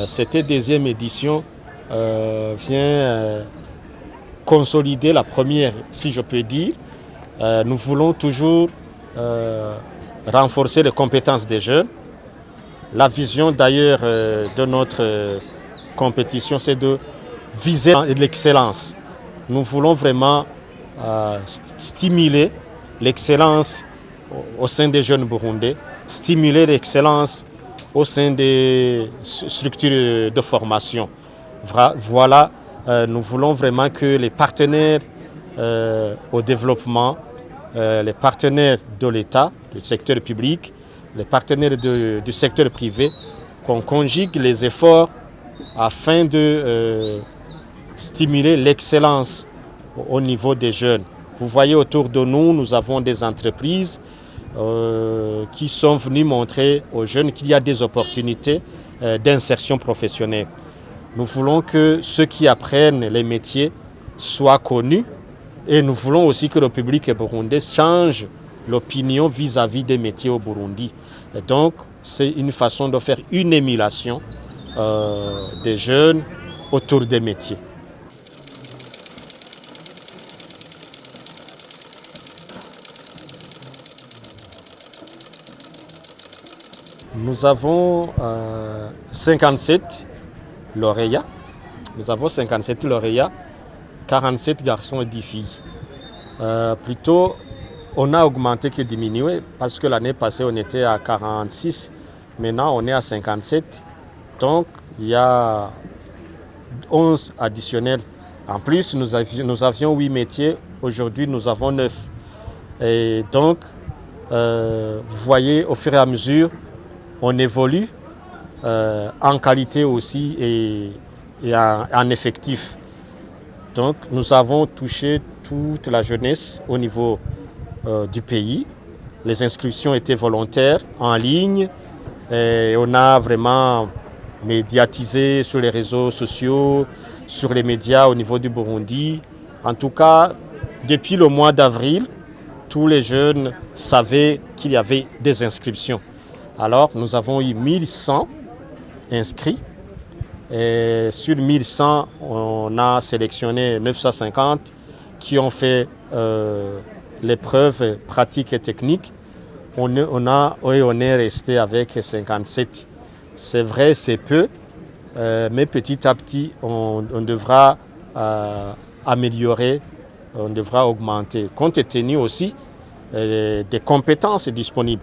Cette deuxième édition vient consolider la première, si je peux dire. Nous voulons toujours renforcer les compétences des jeunes. La vision d'ailleurs de notre compétition, c'est de viser l'excellence. Nous voulons vraiment stimuler l'excellence au sein des jeunes burundais, stimuler l'excellence au sein des structures de formation. Voilà, nous voulons vraiment que les partenaires au développement, les partenaires de l'État, du secteur public, les partenaires du secteur privé, qu'on conjugue les efforts afin de stimuler l'excellence au niveau des jeunes. Vous voyez autour de nous, nous avons des entreprises qui sont venues montrer aux jeunes qu'il y a des opportunités d'insertion professionnelle. Nous voulons que ceux qui apprennent les métiers soient connus et nous voulons aussi que le public burundais change l'opinion vis-à-vis des métiers au Burundi. Et donc, c'est une façon de faire une émulation des jeunes autour des métiers. Nous avons 57 lauréats. Nous avons 57 lauréats, 47 garçons et 10 filles. Plutôt, on a augmenté que diminué parce que l'année passée, on était à 46. Maintenant, on est à 57. Donc, il y a 11 additionnels. En plus, nous avions 8 métiers. Aujourd'hui, nous avons 9. Et donc, vous voyez, au fur et à mesure, on évolue en qualité aussi et en effectif. Donc, nous avons touché toute la jeunesse au niveau du pays. Les inscriptions étaient volontaires, en ligne. Et on a vraiment médiatisé sur les réseaux sociaux, sur les médias au niveau du Burundi. En tout cas, depuis le mois d'avril, tous les jeunes savaient qu'il y avait des inscriptions. Alors, nous avons eu 1100 inscrits. Et sur 1100, on a sélectionné 950 qui ont fait l'épreuve pratique et technique. On est resté avec 57. C'est vrai, c'est peu, mais petit à petit, on devra améliorer, on devra augmenter, compte tenu aussi des compétences disponibles.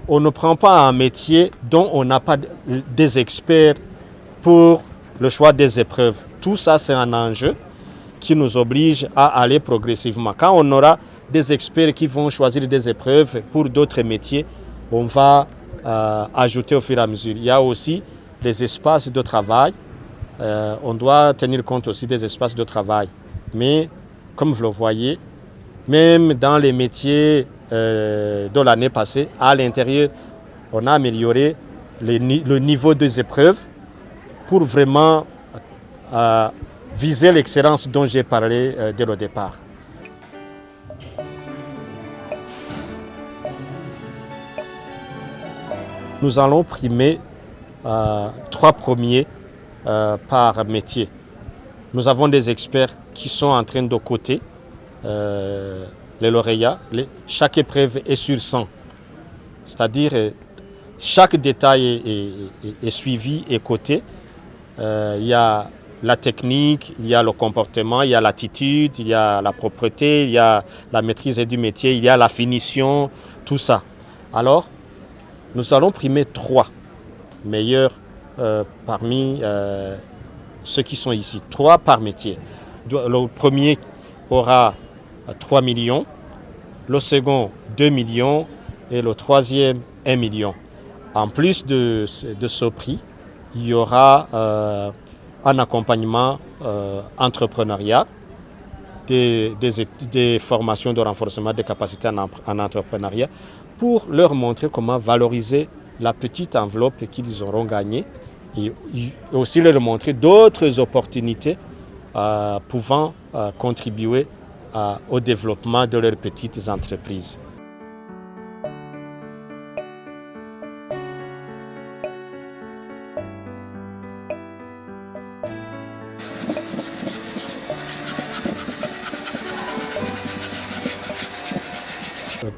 On ne prend pas un métier dont on n'a pas des experts pour le choix des épreuves. Tout ça, c'est un enjeu qui nous oblige à aller progressivement. Quand on aura des experts qui vont choisir des épreuves pour d'autres métiers, on va ajouter au fur et à mesure. Il y a aussi les espaces de travail. On doit tenir compte aussi des espaces de travail. Mais comme vous le voyez, même dans les métiers de l'année passée, à l'intérieur, on a amélioré le niveau des épreuves pour vraiment viser l'excellence dont j'ai parlé dès le départ. Nous allons primer 3 premiers par métier. Nous avons des experts qui sont en train de coter les lauréats. Chaque épreuve est sur 100. C'est-à-dire chaque détail est suivi et coté. Il y a la technique, il y a le comportement, il y a l'attitude, il y a la propreté, il y a la maîtrise du métier, il y a la finition, tout ça. Alors, nous allons primer 3 meilleurs parmi ceux qui sont ici. 3 par métier. Le premier aura 3 millions, le second 2 millions et le troisième 1 million. En plus de ce prix, il y aura un accompagnement entrepreneurial, des formations de renforcement des capacités en entrepreneuriat pour leur montrer comment valoriser la petite enveloppe qu'ils auront gagnée et aussi leur montrer d'autres opportunités pouvant contribuer au développement de leurs petites entreprises.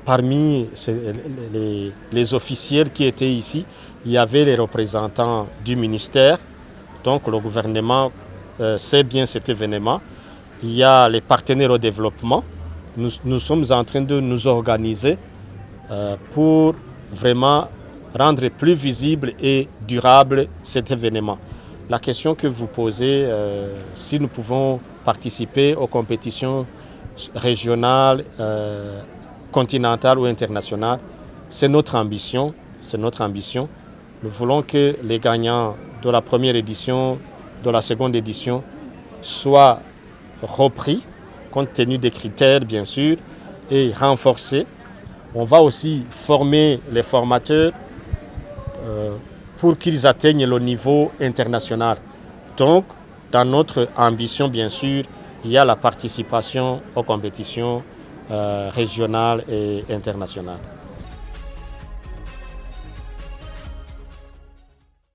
parmi les officiels qui étaient ici, il y avait les représentants du ministère, donc le gouvernement sait bien cet événement. Il y a les partenaires au développement. Nous sommes en train de nous organiser pour vraiment rendre plus visible et durable cet événement. La question que vous posez, si nous pouvons participer aux compétitions régionales, continentales ou internationales, c'est notre ambition. C'est notre ambition. Nous voulons que les gagnants de la première édition, de la seconde édition, soient repris, compte tenu des critères bien sûr, et renforcés. On va aussi former les formateurs pour qu'ils atteignent le niveau international. Donc, dans notre ambition, bien sûr, il y a la participation aux compétitions régionales et internationales.